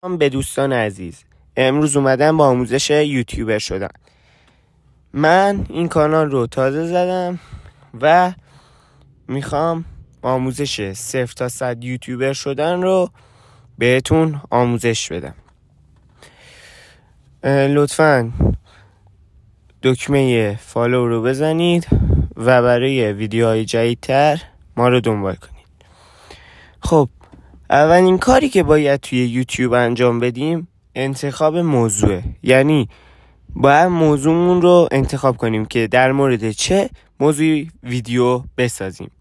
به دوستان عزیز، امروز اومدم با آموزش یوتیوبر شدن. من این کانال رو تازه زدم و میخوام آموزش 0 تا 100 یوتیوبر شدن رو بهتون آموزش بدم. لطفاً دکمه فالو رو بزنید و برای ویدیوهای جدیدتر ما رو دنبال کنید. خب، اولین کاری که باید توی یوتیوب انجام بدیم انتخاب موضوعه. یعنی باید موضوعمون رو انتخاب کنیم که در مورد چه موضوعی ویدیو بسازیم.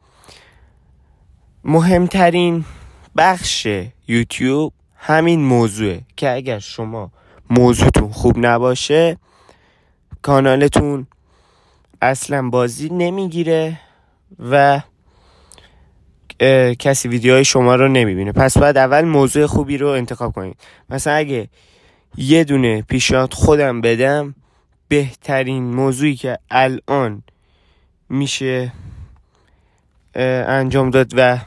مهمترین بخش یوتیوب همین موضوعه که اگر شما موضوعتون خوب نباشه کانالتون اصلا بازی نمیگیره و کسی ویدیوهای شما رو نمیبینه. پس باید اول موضوع خوبی رو انتخاب کنید. مثلا اگه یه دونه پیشنهاد خودم بدم، بهترین موضوعی که الان میشه انجام داد و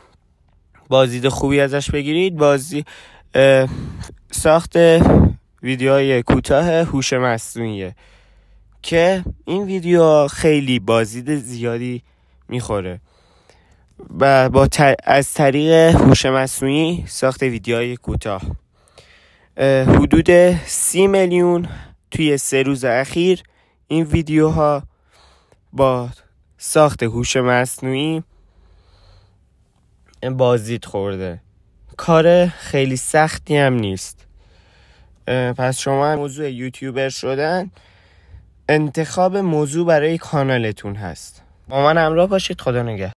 بازدید خوبی ازش بگیرید، ساخت ویدیوهای کوتاه هوش مصنوعیه که این ویدیو خیلی بازدید زیادی میخوره و از طریق هوش مصنوعی ساخت ویدیوهای کوتاه حدود 30 میلیون توی 3 روز اخیر این ویدیوها با ساخت هوش مصنوعی بازدید خورده. کار خیلی سختی هم نیست. پس شما موضوع یوتیوبر شدن انتخاب موضوع برای کانالتون هست. با من همراه باشید. خدا نگهدار.